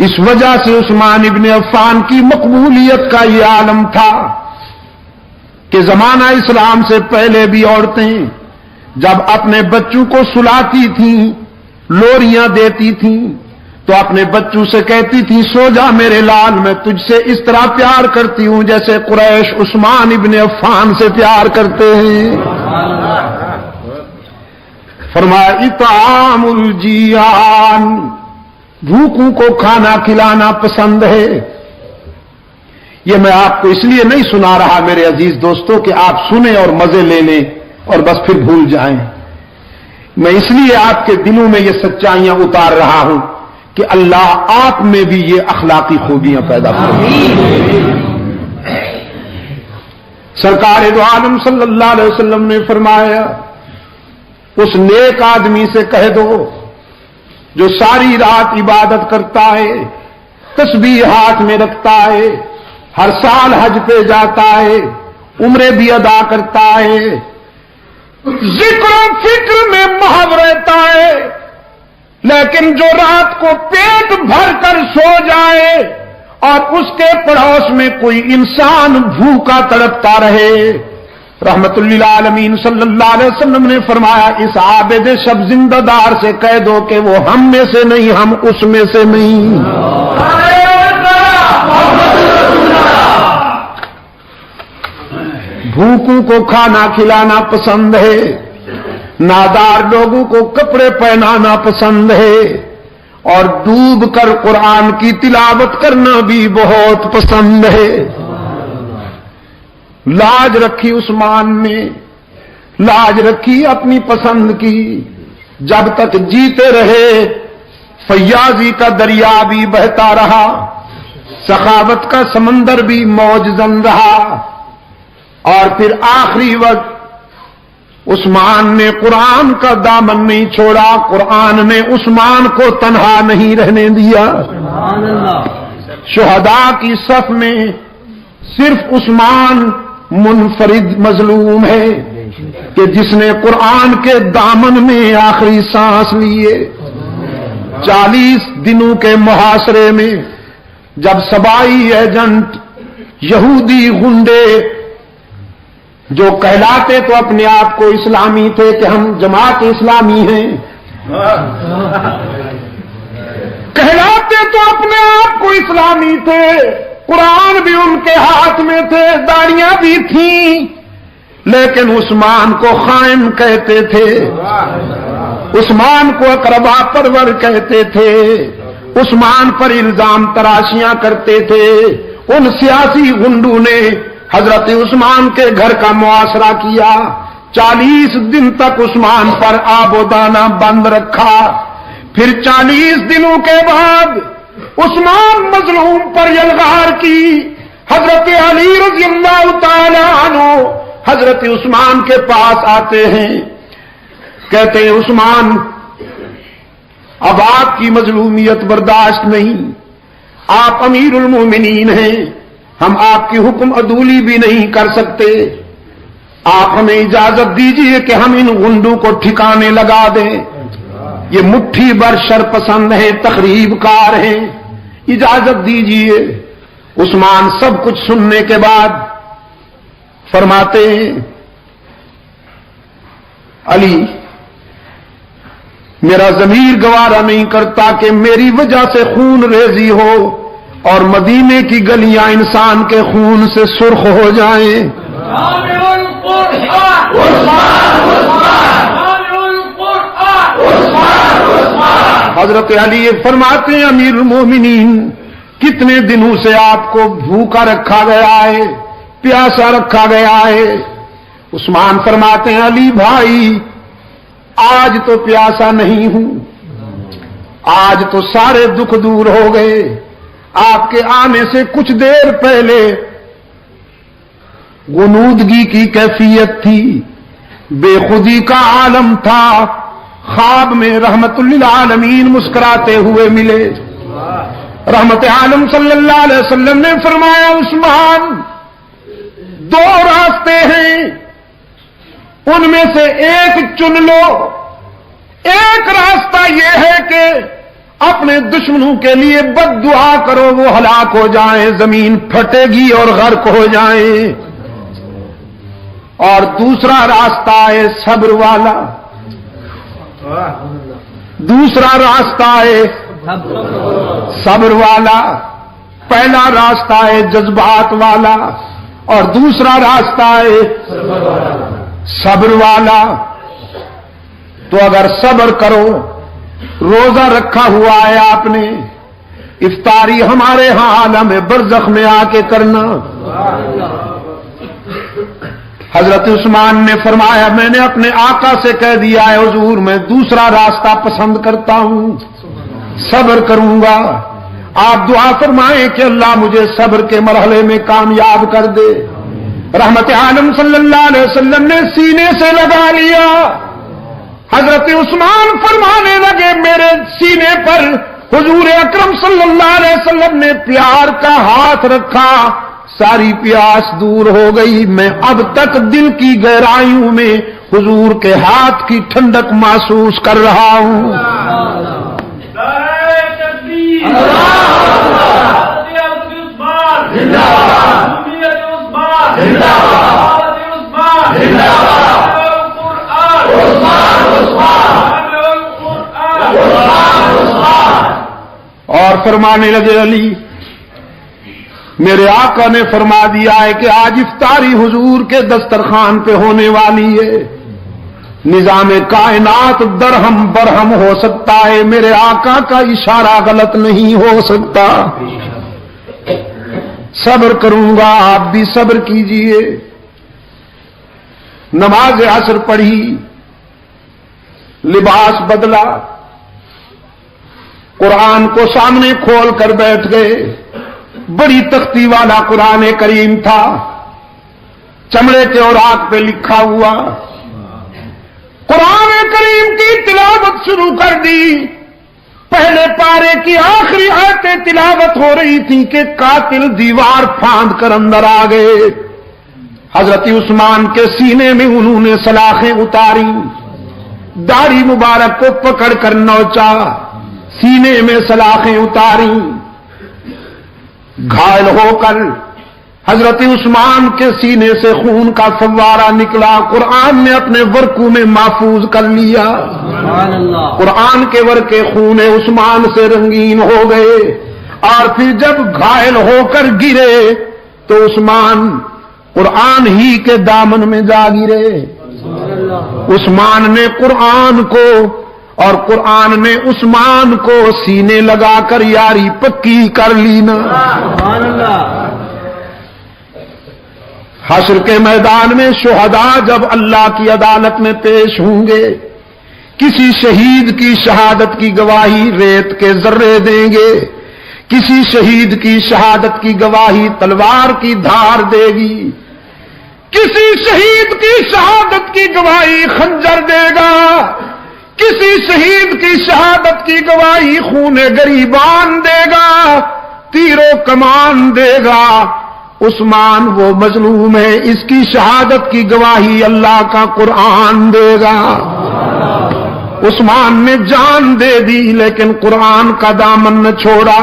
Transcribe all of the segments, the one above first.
اس وجہ سے عثمان ابن عفان کی مقبولیت کا یہ عالم تھا کہ زمانہ اسلام سے پہلے بھی عورتیں جب اپنے بچوں کو سلاتی تھیں، لوریاں دیتی تھیں، تو اپنے بچوں سے کہتی تھی سو جا میرے لال، میں تجھ سے اس طرح پیار کرتی ہوں جیسے قریش عثمان ابن عفان سے پیار کرتے ہیں۔ فرمایا اطعام الجیعان، بھوکوں کو کھانا کھلانا پسند ہے۔ یہ میں آپ کو اس لیے نہیں سنا رہا میرے عزیز دوستوں کہ آپ سنیں اور مزے لے لیں اور بس پھر بھول جائیں، میں اس لیے آپ کے دلوں میں یہ سچائیاں اتار رہا ہوں کہ اللہ آپ میں بھی یہ اخلاقی خوبیاں پیدا کریں۔ سرکار دو عالم صلی اللہ علیہ وسلم نے فرمایا اس نیک آدمی سے کہہ دو جو ساری رات عبادت کرتا ہے، تسبیح ہاتھ میں رکھتا ہے، ہر سال حج پہ جاتا ہے، عمرے بھی ادا کرتا ہے، ذکر و فکر میں محو رہتا ہے، لیکن جو رات کو پیٹ بھر کر سو جائے اور اس کے پڑوس میں کوئی انسان بھوکا تڑپتا رہے، رحمت للعالمین صلی اللہ علیہ وسلم نے فرمایا اس عابد شب زندہ دار سے کہہ دو کہ وہ ہم میں سے نہیں، ہم اس میں سے نہیں۔ بھوکوں کو کھانا کھلانا پسند ہے، نادار لوگوں کو کپڑے پہنانا پسند ہے، اور ڈوب کر قرآن کی تلاوت کرنا بھی بہت پسند ہے۔ لاج رکھی عثمان نے، لاج رکھی اپنی پسند کی، جب تک جیتے رہے فیاضی کا دریا بھی بہتا رہا، سخاوت کا سمندر بھی موج زن رہا، اور پھر آخری وقت عثمان نے قرآن کا دامن نہیں چھوڑا، قرآن نے عثمان کو تنہا نہیں رہنے دیا۔ شہداء کی صف میں صرف عثمان منفرد مظلوم ہے کہ جس نے قرآن کے دامن میں آخری سانس لیے۔ 40 دنوں کے محاصرے میں جب سبائی ایجنٹ یہودی گنڈے جو کہلاتے تو اپنے آپ کو اسلامی تھے کہ ہم جماعت اسلامی ہیں، کہلاتے تو اپنے آپ کو اسلامی تھے، قرآن بھی ان کے ہاتھ میں تھے، داڑیاں بھی تھیں، لیکن عثمان کو خائن کہتے تھے، عثمان کو اقربا پرور کہتے تھے، عثمان پر الزام تراشیاں کرتے تھے۔ ان سیاسی گنڈوں نے حضرت عثمان کے گھر کا محاصرہ کیا، 40 دن تک عثمان پر آب و دانہ بند رکھا، پھر 40 دنوں کے بعد عثمان مظلوم پر یلغار کی۔ حضرت علی رضی اللہ تعالی عنہ حضرت عثمان کے پاس آتے ہیں، کہتے ہیں عثمان اب آپ کی مظلومیت برداشت نہیں، آپ امیر المومنین ہیں، ہم آپ کی حکم عدولی بھی نہیں کر سکتے، آپ ہمیں اجازت دیجئے کہ ہم ان گنڈوں کو ٹھکانے لگا دیں، یہ مٹھی بھر شرپسند ہیں، تخریب کار ہیں، اجازت دیجئے۔ عثمان سب کچھ سننے کے بعد فرماتے ہیں علی میرا ضمیر گوارا نہیں کرتا کہ میری وجہ سے خون ریزی ہو اور مدینے کی گلیاں انسان کے خون سے سرخ ہو جائیں۔ حضرت علی فرماتے ہیں امیر المومنین کتنے دنوں سے آپ کو بھوکا رکھا گیا ہے، پیاسا رکھا گیا ہے؟ عثمان فرماتے ہیں علی بھائی آج تو پیاسا نہیں ہوں، آج تو سارے دکھ دور ہو گئے، آپ کے آنے سے کچھ دیر پہلے غنودگی کی کیفیت تھی، بے خودی کا عالم تھا، خواب میں رحمت للعالمین مسکراتے ہوئے ملے۔ رحمت عالم صلی اللہ علیہ وسلم نے فرمایا عثمان 2 راستے ہیں، ان میں سے ایک چن لو۔ ایک راستہ یہ ہے کہ اپنے دشمنوں کے لیے بد دعا کرو وہ ہلاک ہو جائیں، زمین پھٹے گی اور غرق ہو جائیں۔ اور دوسرا راستہ ہے صبر والا، دوسرا راستہ ہے صبر والا، پہلا راستہ ہے جذبات والا اور دوسرا راستہ ہے صبر والا۔ تو اگر صبر کرو، روزہ رکھا ہوا ہے آپ نے، افطاری ہمارے ہاں عالم برزخ میں آ کے کرنا۔ حضرت عثمان نے فرمایا میں نے اپنے آقا سے کہہ دیا ہے حضور میں دوسرا راستہ پسند کرتا ہوں، صبر کروں گا۔ آپ دعا فرمائیں کہ اللہ مجھے صبر کے مرحلے میں کامیاب کر دے۔ رحمت عالم صلی اللہ علیہ وسلم نے سینے سے لگا لیا۔ حضرت عثمان فرمانے لگے میرے سینے پر حضور اکرم صلی اللہ علیہ وسلم نے پیار کا ہاتھ رکھا، ساری پیاس دور ہو گئی، میں اب تک دل کی گہرائیوں میں حضور کے ہاتھ کی ٹھنڈک محسوس کر رہا ہوں۔ اور فرمانے لگے علی میرے آقا نے فرما دیا ہے کہ آج افطاری حضور کے دسترخوان پہ ہونے والی ہے، نظام کائنات درہم برہم ہو سکتا ہے، میرے آقا کا اشارہ غلط نہیں ہو سکتا۔ صبر کروں گا، آپ بھی صبر کیجئے۔ نماز عصر پڑھی، لباس بدلا، قرآن کو سامنے کھول کر بیٹھ گئے۔ بڑی تختی والا قرآن کریم تھا، چمڑے کے اوراق پہ لکھا ہوا، قرآن کریم کی تلاوت شروع کر دی۔ پہلے پارے کی آخری آیتیں تلاوت ہو رہی تھی کہ قاتل دیوار پھاند کر اندر آ گئے۔ حضرت عثمان کے سینے میں انہوں نے سلاخیں اتاری، داڑھی مبارک کو پکڑ کر نوچا، سینے میں سلاخیں اتاری، گھائل ہو کر حضرت عثمان کے سینے سے خون کا فوارہ نکلا، قرآن نے اپنے ورقوں میں محفوظ کر لیا۔ قرآن کے ورقے خون عثمان سے رنگین ہو گئے، اور پھر جب گھائل ہو کر گرے تو عثمان قرآن ہی کے دامن میں جا گرے۔ عثمان نے قرآن کو اور قرآن نے عثمان کو سینے لگا کر یاری پکی کر لینا۔ حشر کے میدان میں شہداء جب اللہ کی عدالت میں پیش ہوں گے، کسی شہید کی شہادت کی گواہی ریت کے ذرے دیں گے، کسی شہید کی شہادت کی گواہی تلوار کی دھار دے گی، کسی شہید کی شہادت کی گواہی خنجر دے گا، کسی شہید کی شہادت کی گواہی خون گریبان دے گا، تیر و کمان دے گا۔ عثمان وہ مظلوم ہے، اس کی شہادت کی گواہی اللہ کا قرآن دے گا۔ عثمان نے جان دے دی لیکن قرآن کا دامن نہ چھوڑا۔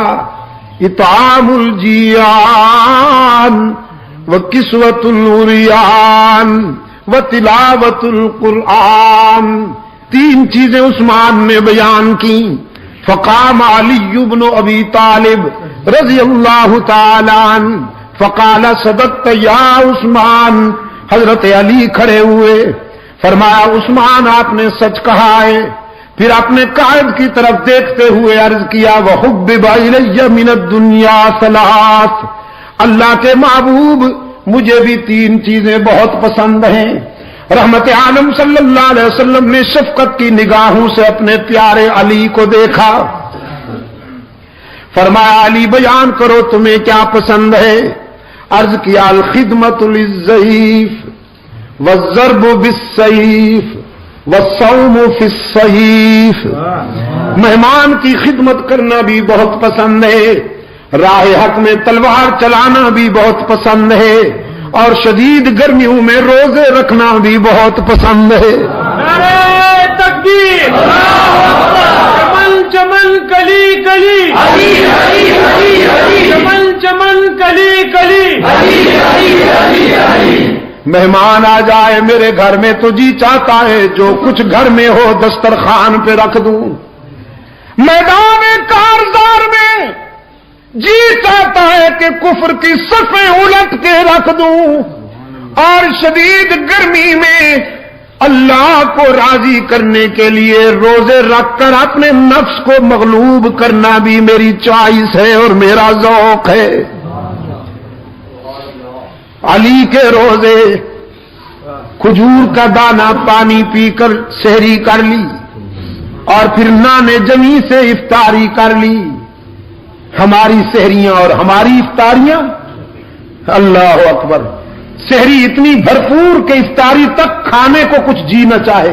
اطعام الجیان وکسوۃ العریان وتلاوۃ القرآن، تین چیزیں عثمان نے بیان کی۔ فقام علی بن ابی طالب رضی اللہ تعالی عنہ فقال صدقت یا عثمان، حضرت علی کھڑے ہوئے، فرمایا عثمان آپ نے سچ کہا ہے۔ پھر اپنے قائد کی طرف دیکھتے ہوئے عرض کیا وحبب الی من الدنیا ثلاث، اللہ کے محبوب مجھے بھی تین چیزیں بہت پسند ہیں۔ رحمت عالم صلی اللہ علیہ وسلم نے شفقت کی نگاہوں سے اپنے پیارے علی کو دیکھا، فرمایا علی بیان کرو تمہیں کیا پسند ہے؟ عرض کیا الخدمت للضعیف والضرب بالسیف والصوم فی الصحیف، مہمان کی خدمت کرنا بھی بہت پسند ہے، راہ حق میں تلوار چلانا بھی بہت پسند ہے، اور شدید گرمیوں میں روزے رکھنا بھی بہت پسند ہے۔ نعرہ تکبیر، چمن کلی کلی چمن چمن کلی کلی مہمان آ جائے میرے گھر میں تو جی چاہتا ہے جو کچھ گھر میں ہو دسترخوان پہ رکھ دوں، میدان کارزار میں جی چاہتا ہے کہ کفر کی صفیں الٹ کے رکھ دوں، اور شدید گرمی میں اللہ کو راضی کرنے کے لیے روزے رکھ کر اپنے نفس کو مغلوب کرنا بھی میری چوائس ہے اور میرا ذوق ہے۔ علی کے روزے کھجور کا دانہ پانی پی کر سحری کر لی اور پھر نان جمی سے افطاری کر لی۔ ہماری سحریاں اور ہماری افطاریاں، اللہ اکبر، سحری اتنی بھرپور کہ افطاری تک کھانے کو کچھ جی نہ چاہے،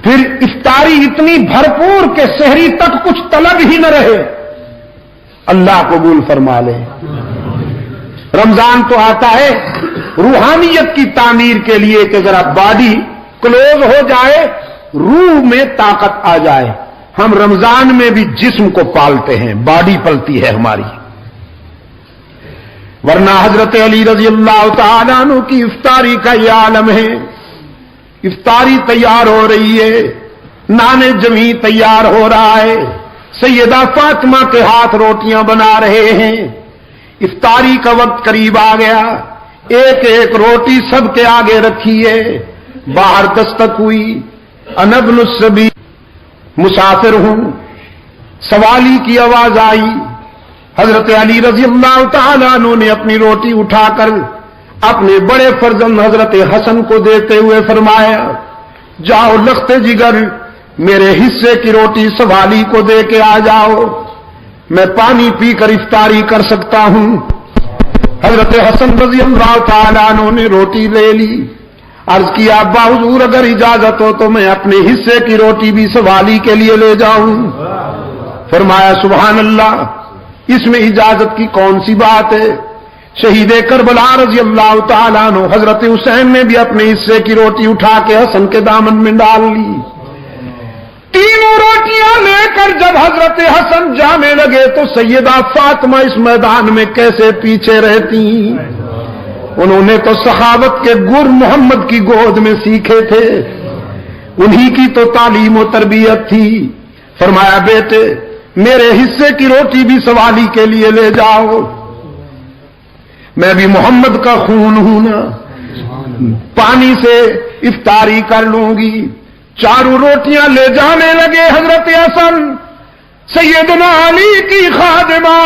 پھر افطاری اتنی بھرپور کہ سحری تک کچھ طلب ہی نہ رہے۔ اللہ قبول فرما لے۔ رمضان تو آتا ہے روحانیت کی تعمیر کے لیے کہ ذرا باڈی کلوز ہو جائے، روح میں طاقت آ جائے۔ ہم رمضان میں بھی جسم کو پالتے ہیں، باڈی پلتی ہے ہماری، ورنہ حضرت علی رضی اللہ تعالیٰ عنہ کی افطاری کا یہ عالم ہے۔ افطاری تیار ہو رہی ہے، نان جمی تیار ہو رہا ہے، سیدہ فاطمہ کے ہاتھ روٹیاں بنا رہے ہیں۔ افطاری کا وقت قریب آ گیا، ایک ایک روٹی سب کے آگے رکھی ہے۔ باہر دستک ہوئی، انا ابن السبیل، مسافر ہوں، سوالی کی آواز آئی۔ حضرت علی رضی اللہ تعالیٰ عنہ نے اپنی روٹی اٹھا کر اپنے بڑے فرزند حضرت حسن کو دیتے ہوئے فرمایا، جاؤ لخت جگر میرے حصے کی روٹی سوالی کو دے کے آ جاؤ، میں پانی پی کر افطاری کر سکتا ہوں۔ حضرت حسن رضی اللہ تعالیٰ عنہ نے روٹی لے لی، عرض کیا ابا حضور اگر اجازت ہو تو میں اپنے حصے کی روٹی بھی سوالی کے لیے لے جاؤں۔ فرمایا سبحان اللہ، اس میں اجازت کی کون سی بات ہے؟ شہید کربلا رضی اللہ تعالیٰ عنہ حضرت حسین نے بھی اپنے حصے کی روٹی اٹھا کے حسن کے دامن میں ڈال لی۔ تینوں روٹیاں لے کر جب حضرت حسن جانے لگے تو سیدہ فاطمہ اس میدان میں کیسے پیچھے رہتی؟ انہوں نے تو سخاوت کے گر محمد کی گود میں سیکھے تھے، انہی کی تو تعلیم و تربیت تھی۔ فرمایا بیٹے میرے حصے کی روٹی بھی سوالی کے لیے لے جاؤ، میں بھی محمد کا خون ہوں نا، پانی سے افطاری کر لوں گی۔ چاروں روٹیاں لے جانے لگے حضرت حسن، سیدنا علی کی خادمہ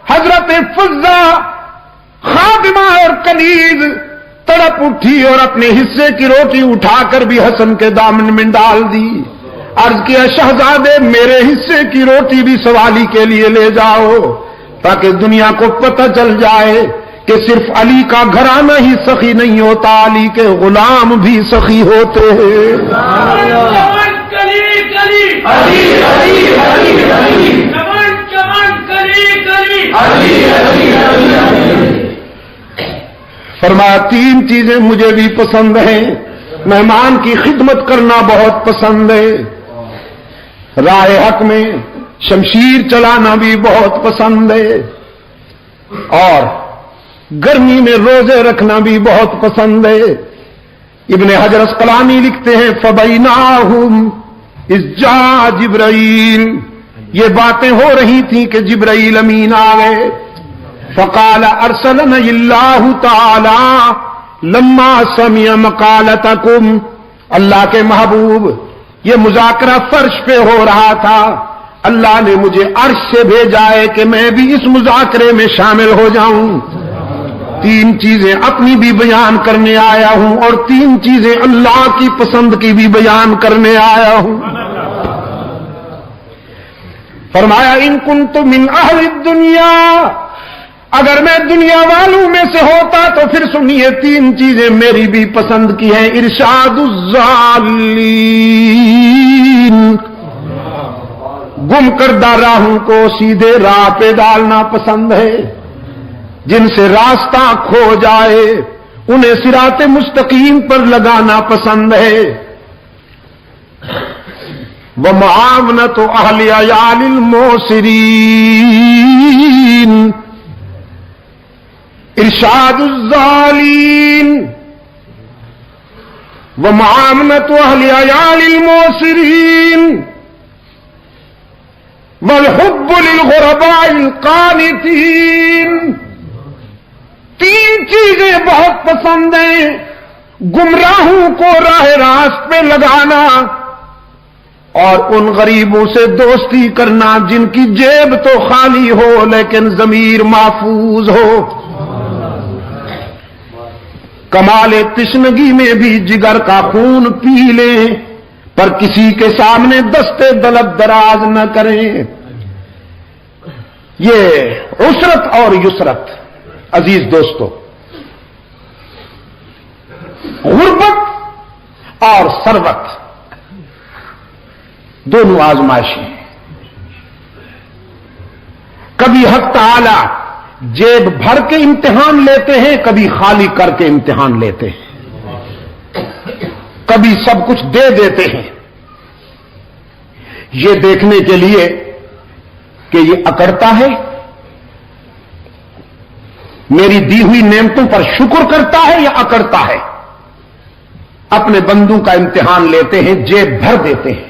حضرت فضہ خادمہ اور کنیز تڑپ اٹھی اور اپنے حصے کی روٹی اٹھا کر بھی حسن کے دامن میں ڈال دی۔ عرض کیا شہزادے میرے حصے کی روٹی بھی سوالی کے لیے لے جاؤ، تاکہ دنیا کو پتہ چل جائے کہ صرف علی کا گھرانہ ہی سخی نہیں ہوتا، علی کے غلام بھی سخی ہوتے ہیں۔ چمن کلی کلی علی علی علی علی، چمن چمن کلی کلی علی علی علی۔ فرمایا تین چیزیں مجھے بھی پسند ہیں، مہمان کی خدمت کرنا بہت پسند ہے، راہ حق میں شمشیر چلانا بھی بہت پسند ہے، اور گرمی میں روزے رکھنا بھی بہت پسند ہے۔ ابن حجر اسقلانی لکھتے ہیں فبیناہم اذ جاء جبرائیل، یہ باتیں ہو رہی تھیں کہ جبرائیل امین آ گئے۔ فقال ارسلنا اللہ تعالی لما سمع مقالتکم، اللہ کے محبوب یہ مذاکرہ فرش پہ ہو رہا تھا، اللہ نے مجھے عرش سے بھیجا ہے کہ میں بھی اس مذاکرے میں شامل ہو جاؤں۔ تین چیزیں اپنی بھی بیان کرنے آیا ہوں اور تین چیزیں اللہ کی پسند کی بھی بیان کرنے آیا ہوں۔ فرمایا ان کنت من اہل الدنیا، اگر میں دنیا والوں میں سے ہوتا تو پھر سنیے تین چیزیں میری بھی پسند کی ہیں۔ ارشاد الضالین، گم کردہ راہوں کو سیدھے راہ پہ ڈالنا پسند ہے، جن سے راستہ کھو جائے انہیں صراط مستقیم پر لگانا پسند ہے۔ ومعاونۃ اہل عیال الموسرین ارشاد الظالین ومعاونۃ اہل عیال الموسرین والحب للغرباء القانتین. تین چیزیں بہت پسند ہیں: گمراہوں کو راہ راست پہ لگانا اور ان غریبوں سے دوستی کرنا جن کی جیب تو خالی ہو لیکن ضمیر محفوظ ہو. کمال تشنگی میں بھی جگر کا خون پی لیں پر کسی کے سامنے دستے دلت دراز نہ کریں. یہ عسرت اور یسرت عزیز دوستو، غربت اور ثروت دونوں آزمائشیں ہیں. کبھی حق تعالی جیب بھر کے امتحان لیتے ہیں، کبھی خالی کر کے امتحان لیتے ہیں، کبھی سب کچھ دے دیتے ہیں یہ دیکھنے کے لیے کہ یہ اکڑتا ہے، میری دی ہوئی نعمتوں پر شکر کرتا ہے یا اکڑتا ہے. اپنے بندوں کا امتحان لیتے ہیں، جیب بھر دیتے ہیں،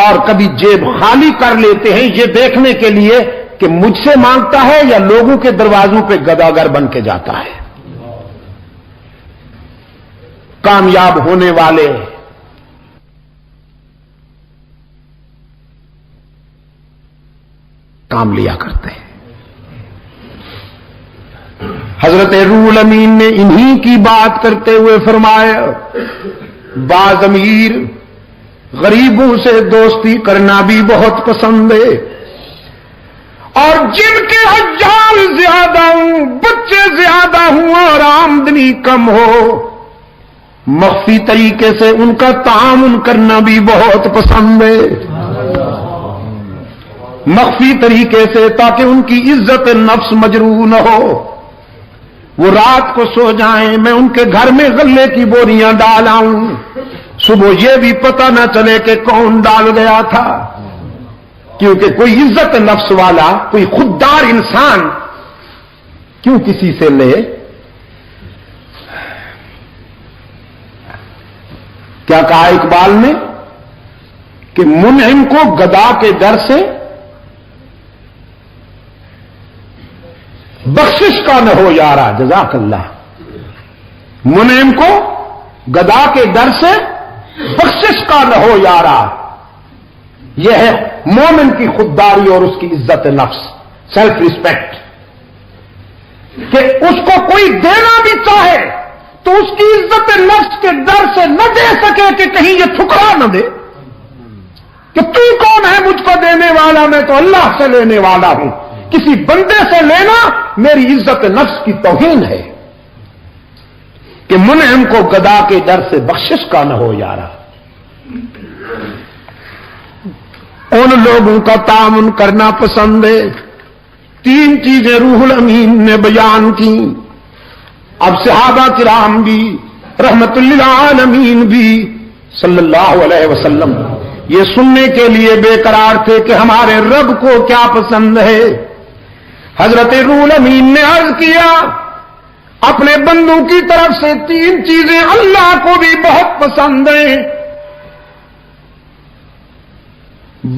اور کبھی جیب خالی کر لیتے ہیں یہ دیکھنے کے لیے کہ مجھ سے مانگتا ہے یا لوگوں کے دروازوں پہ گداگر بن کے جاتا ہے. کامیاب ہونے والے کام لیا کرتے ہیں. حضرت روح الامین نے انہی کی بات کرتے ہوئے فرمایا باضمیر غریبوں سے دوستی کرنا بھی بہت پسند ہے، اور جن کے حجال زیادہ ہوں، بچے زیادہ ہوں اور آمدنی کم ہو، مخفی طریقے سے ان کا تعاون کرنا بھی بہت پسند ہے. مخفی طریقے سے تاکہ ان کی عزت نفس مجروح نہ ہو. وہ رات کو سو جائیں، میں ان کے گھر میں غلے کی بوریاں ڈال آؤں، صبح یہ بھی پتہ نہ چلے کہ کون ڈال گیا تھا. کیونکہ کوئی عزت نفس والا، کوئی خوددار انسان کیوں کسی سے لے؟ کیا کہا اقبال نے کہ منعم کو گدا کے ڈر سے بخشش کا نہ ہو یارا. جزاک اللہ. منعم کو گدا کے ڈر سے بخشش کا نہ ہو یارا. یہ ہے مومن کی خودداری اور اس کی عزت نفس، سیلف ریسپیکٹ، کہ اس کو کوئی دینا بھی چاہے تو اس کی عزت نفس کے ڈر سے نہ دے سکے کہ کہیں یہ ٹھکرا نہ دے کہ تو کون ہے مجھ کو دینے والا، میں تو اللہ سے لینے والا ہوں. کسی بندے سے لینا میری عزت نفس کی توہین ہے. کہ منعم کو گدا کے ڈر سے بخشش کا نہ ہو یارا. ان لوگوں کا تعاون کرنا پسند ہے. تین چیزیں روح الامین نے بیان کی. اب صحابہ کرام بھی رحمت للعالمین بھی صلی اللہ علیہ وسلم یہ سننے کے لیے بے قرار تھے کہ ہمارے رب کو کیا پسند ہے. حضرت روح الامین نے عرض کیا اپنے بندوں کی طرف سے تین چیزیں اللہ کو بھی بہت پسند ہیں: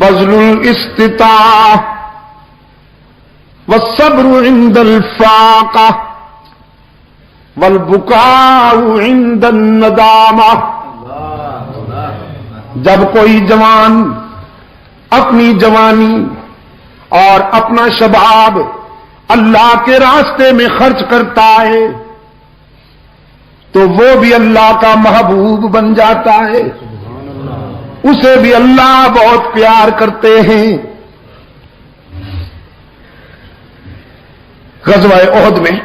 بذل الاستطاعة والصبر عند الفاقة والبكاء عند الندامة. جب کوئی جوان اپنی جوانی اور اپنا شباب اللہ کے راستے میں خرچ کرتا ہے تو وہ بھی اللہ کا محبوب بن جاتا ہے. اسے بھی اللہ بہت پیار کرتے ہیں. غزوہ احد میں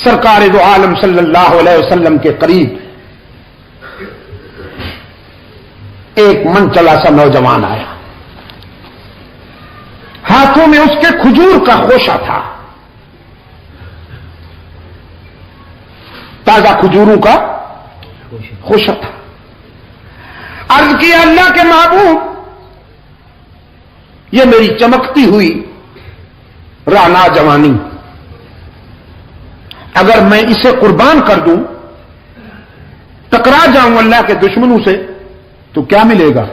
سرکار دو عالم صلی اللہ علیہ وسلم کے قریب ایک من چلا سا نوجوان آیا. ہاتھوں میں اس کے کھجور کا خوشہ تھا، تازہ کھجوروں کا خوشہ تھا. عرض کیا اللہ کے محبوب، یہ میری چمکتی ہوئی رانا جوانی، اگر میں اسے قربان کر دوں، ٹکرا جاؤں اللہ کے دشمنوں سے، تو کیا ملے گا؟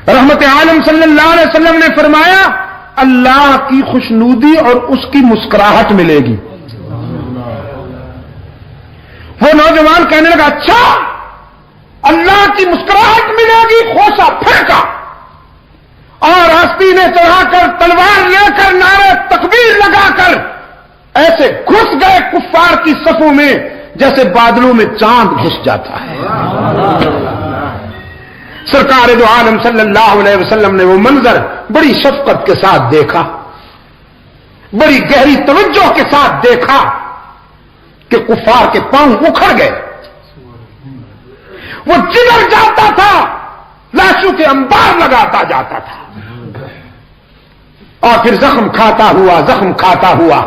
رحمت عالم صلی اللہ علیہ وسلم نے فرمایا اللہ کی خوشنودی اور اس کی مسکراہٹ ملے گی۔ وہ نوجوان کہنے لگا اچھا اللہ کی مسکراہٹ ملے گی، خوشا پھینکا اور ہستی نے چڑھا کر تلوار لے کر نعرے تکبیر لگا کر ایسے گھس گئے کفار کی صفوں میں جیسے بادلوں میں چاند گھس جاتا ہے۔ سرکار دو عالم صلی اللہ علیہ وسلم نے وہ منظر بڑی شفقت کے ساتھ دیکھا، بڑی گہری توجہ کے ساتھ دیکھا کہ کفار کے پاؤں اکھڑ گئے، وہ جدھر جاتا تھا لاشوں کے انبار لگاتا جاتا تھا، اور پھر زخم کھاتا ہوا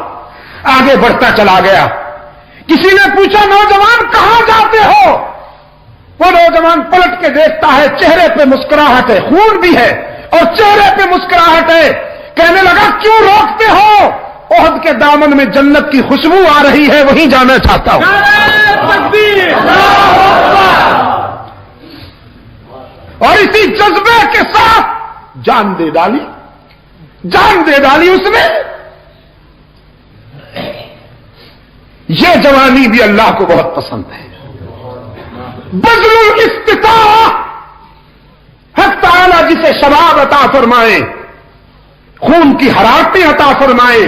آگے بڑھتا چلا گیا۔ کسی نے پوچھا نوجوان کہاں جاتے ہو؟ وہ نوجوان پلٹ کے دیکھتا ہے، چہرے پہ مسکراہٹ ہے، خون بھی ہے اور چہرے پہ مسکراہٹ ہے۔ کہنے لگا کیوں روکتے ہو؟ احد کے دامن میں جنت کی خوشبو آ رہی ہے، وہیں جانا چاہتا ہوں۔ اور اسی جذبے کے ساتھ جان دے ڈالی اس نے۔ یہ جوانی بھی اللہ کو بہت پسند ہے۔ بذل الاستطاعہ، حق تعالی جسے شباب عطا فرمائے، خون کی حرارتیں عطا فرمائے،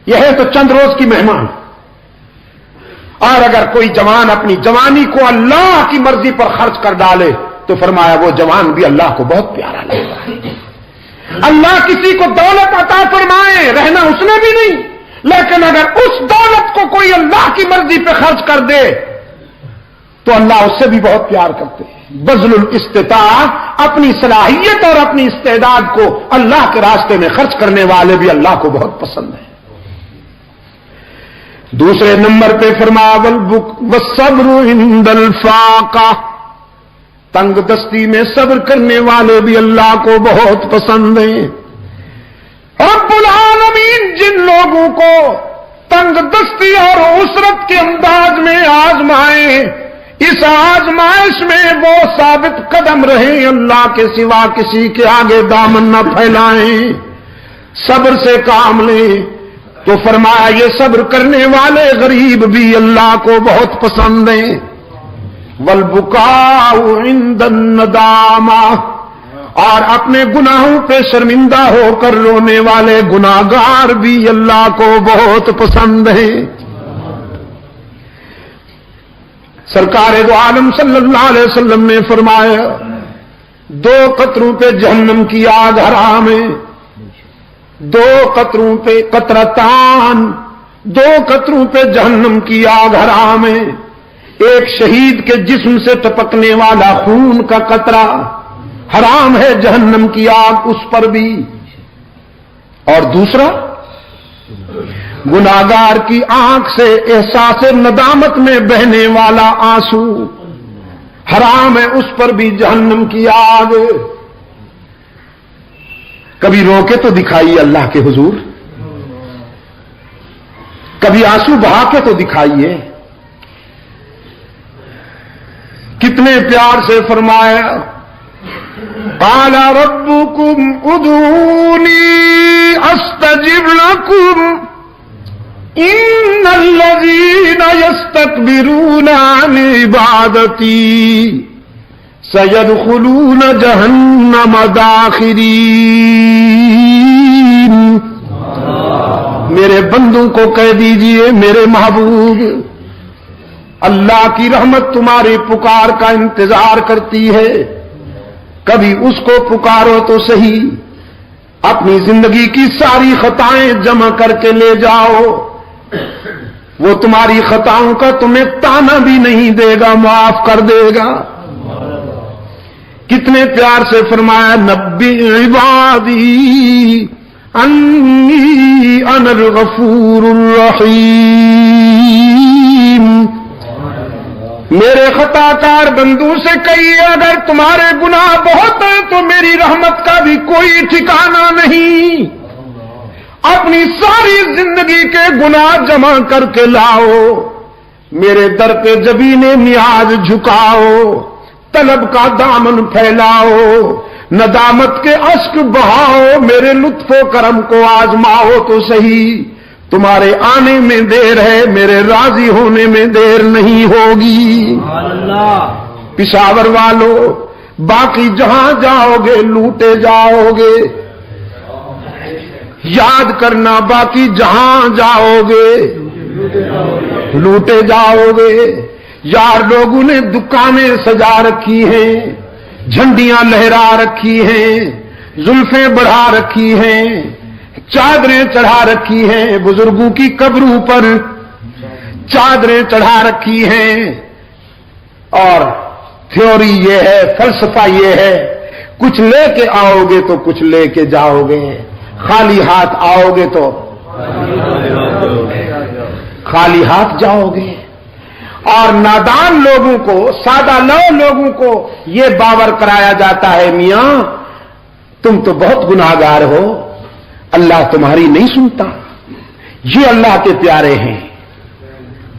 یہ ہے تو چند روز کی مہمان، اور اگر کوئی جوان اپنی جوانی کو اللہ کی مرضی پر خرچ کر ڈالے تو فرمایا وہ جوان بھی اللہ کو بہت پیارا لگتا ہے۔ اللہ کسی کو دولت عطا فرمائے، رہنا اس نے بھی نہیں، لیکن اگر اس دولت کو کوئی اللہ کی مرضی پہ خرچ کر دے تو اللہ اس سے بھی بہت پیار کرتے ہیں۔ بذل الاستطاعہ، اپنی صلاحیت اور اپنی استعداد کو اللہ کے راستے میں خرچ کرنے والے بھی اللہ کو بہت پسند ہیں۔ دوسرے نمبر پہ فرمایا والصبر عند الفاقہ، تنگ دستی میں صبر کرنے والے بھی اللہ کو بہت پسند ہیں۔ رب العالمین جن لوگوں کو تنگ دستی اور عسرت کے انداز میں آزمائے، اس آزمائش میں وہ ثابت قدم رہیں، اللہ کے سوا کسی کے آگے دامن نہ پھیلائیں، صبر سے کام لیں، تو فرمایا یہ صبر کرنے والے غریب بھی اللہ کو بہت پسند ہیں۔ والبکاء عند الندامہ، اور اپنے گناہوں پہ شرمندہ ہو کر رونے والے گناہگار بھی اللہ کو بہت پسند ہیں۔ سرکار دو عالم صلی اللہ علیہ وسلم نے فرمایا 2 قطروں پہ جہنم کی آگ حرام ہے، 2 قطروں پہ قطرتان، 2 قطروں پہ جہنم کی آگ حرام ہے۔ ایک شہید کے جسم سے ٹپکنے والا خون کا قطرہ حرام ہے، جہنم کی آگ اس پر بھی، اور دوسرا گناہگار کی آنکھ سے احساس ندامت میں بہنے والا آنسو حرام ہے، اس پر بھی جہنم کی آگ۔ کبھی رو کے تو دکھائیے اللہ کے حضور، کبھی آنسو بہا کے تو دکھائیے۔ کتنے پیار سے فرمایا قال ربكم ادعوني استجب لكم ان الذين يستكبرون عن عبادتي سيدخلون جهنم داخرين۔ میرے بندوں کو کہہ دیجئے میرے محبوب، اللہ کی رحمت تمہاری پکار کا انتظار کرتی ہے، کبھی اس کو پکارو تو صحیح، اپنی زندگی کی ساری خطائیں جمع کر کے لے جاؤ، وہ تمہاری خطاؤں کا تمہیں تانا بھی نہیں دے گا، معاف کر دے گا۔ کتنے پیار سے فرمایا نبی عبادی انی انا الغفور الرحیم۔ میرے خطا کار بندوں سے کہیے اگر تمہارے گناہ بہت ہیں تو میری رحمت کا بھی کوئی ٹھکانہ نہیں، اپنی ساری زندگی کے گناہ جمع کر کے لاؤ، میرے در پہ جبین نیاز جھکاؤ، طلب کا دامن پھیلاؤ، ندامت کے اشک بہاؤ، میرے لطف و کرم کو آزماؤ تو صحیح، تمہارے آنے میں دیر ہے، میرے راضی ہونے میں دیر نہیں ہوگی۔ پشاور والو باقی جہاں جاؤ گے لوٹے جاؤ گے، یاد کرنا باقی جہاں جاؤ گے لوٹے جاؤ گے۔ یار لوگوں نے دکانیں سجا رکھی ہیں، جھنڈیاں لہرا رکھی ہیں، زلفیں بڑھا رکھی ہیں، چادریں چڑھا رکھی ہیں، بزرگوں کی قبروں پر چادریں چڑھا رکھی ہیں، اور تھیوری یہ ہے، فلسفہ یہ ہے، کچھ لے کے آؤ گے تو کچھ لے کے جاؤ گے، خالی ہاتھ آؤ گے تو خالی ہاتھ جاؤ گے۔ اور نادان لوگوں کو، سادہ لو لوگوں کو یہ باور کرایا جاتا ہے میاں تم تو بہت گناہگار ہو، اللہ تمہاری نہیں سنتا۔ یہ اللہ کے پیارے ہیں،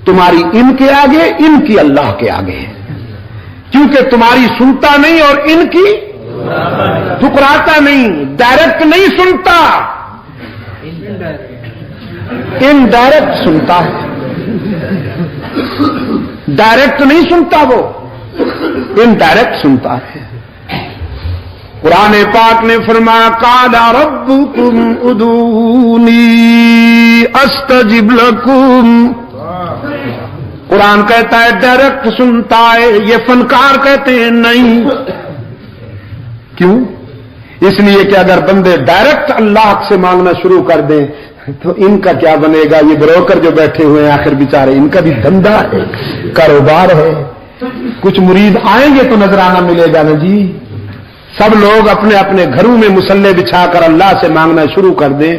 تمہاری ان کے آگے، ان کی اللہ کے آگے ہے، کیونکہ تمہاری سنتا نہیں اور ان کی ٹھکراتا نہیں، ڈائریکٹ نہیں سنتا، انڈائریکٹ سنتا ہے، ڈائریکٹ نہیں سنتا، وہ انڈائریکٹ سنتا ہے۔ قرآن پاک نے فرمایا قال ربکم ادعونی استجب لکم، قرآن کہتا ہے ڈائریکٹ سنتا ہے، یہ فنکار کہتے ہیں نہیں۔ کیوں؟ اس لیے کہ اگر بندے ڈائریکٹ اللہ سے مانگنا شروع کر دیں تو ان کا کیا بنے گا؟ یہ بروکر جو بیٹھے ہوئے ہیں آخر بیچارے، ان کا بھی دھندا ہے، کاروبار ہے، کچھ مرید آئیں گے تو نظرانہ ملے گا نا جی۔ سب لوگ اپنے اپنے گھروں میں مصلے بچھا کر اللہ سے مانگنا شروع کر دیں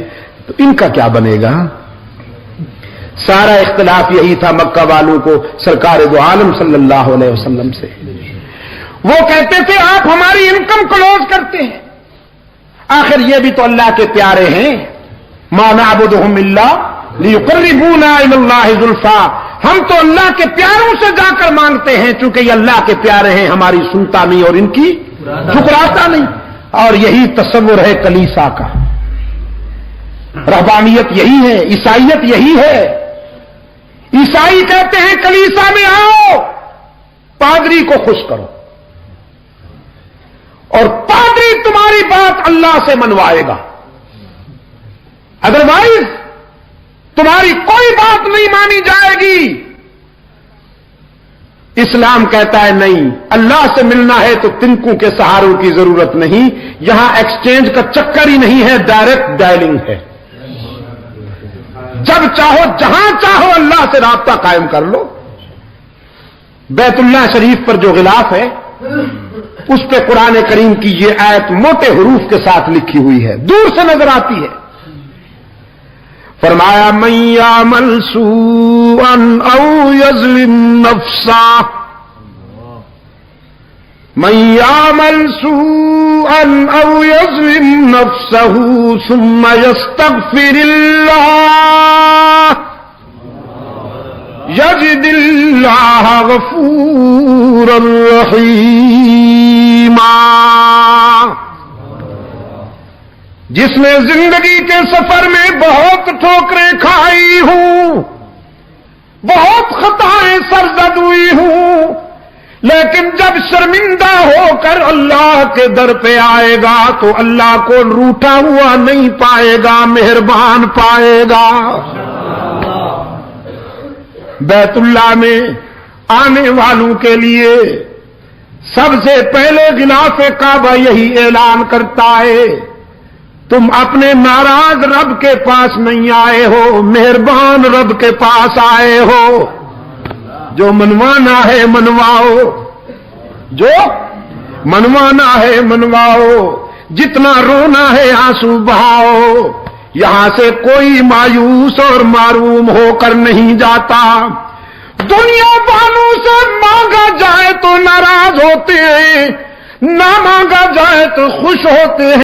تو ان کا کیا بنے گا؟ سارا اختلاف یہی تھا مکہ والوں کو سرکار دو عالم صلی اللہ علیہ وسلم سے۔ وہ کہتے تھے آپ ہماری انکم کلوز کرتے ہیں، آخر یہ بھی تو اللہ کے پیارے ہیں، ما نعبدهم الا لیقربونا الی اللہ زلفا، ہم تو اللہ کے پیاروں سے جا کر مانگتے ہیں، چونکہ یہ اللہ کے پیارے ہیں، ہماری سنتا نہیں اور ان کی ٹھکراتا نہیں۔ اور یہی تصور ہے کلیسا کا، رہبانیت یہی ہے، عیسائیت یہی ہے۔ عیسائی کہتے ہیں کلیسا میں آؤ پادری کو خوش کرو، اور پادری تمہاری بات اللہ سے منوائے گا، ادروائز تمہاری کوئی بات نہیں مانی جائے گی۔ اسلام کہتا ہے نہیں، اللہ سے ملنا ہے تو تنکوں کے سہاروں کی ضرورت نہیں، یہاں ایکسچینج کا چکر ہی نہیں ہے، ڈائریکٹ ڈائلنگ ہے، جب چاہو جہاں چاہو اللہ سے رابطہ قائم کر لو۔ بیت اللہ شریف پر جو غلاف ہے اس پہ قرآن کریم کی یہ آیت موٹے حروف کے ساتھ لکھی ہوئی ہے، دور سے نظر آتی ہے۔ فرمایا من یعمل سوءا او یظلم نفسا، من یعمل سوءا او یظلم نفسه ثم یستغفر اللہ یجد اللہ غفورا رحیما۔ جس نے زندگی کے سفر میں بہت ٹھوکریں کھائی ہوں، بہت خطائیں سرزد ہوئی ہوں، لیکن جب شرمندہ ہو کر اللہ کے در پہ آئے گا تو اللہ کو روٹا ہوا نہیں پائے گا، مہربان پائے گا۔ بیت اللہ میں آنے والوں کے لیے سب سے پہلے غلاف کعبہ یہی اعلان کرتا ہے تم اپنے ناراض رب کے پاس نہیں آئے ہو، مہربان رب کے پاس آئے ہو۔ جو منوانا ہے منواؤ، جو منوانا ہے منواؤ، جتنا رونا ہے آنسو بہاؤ، یہاں سے کوئی مایوس اور معروم ہو کر نہیں جاتا۔ دنیا والوں سے مانگا جائے تو ناراض ہوتے ہیں، نہ مانگا جائے تو خوش ہوتے ہیں۔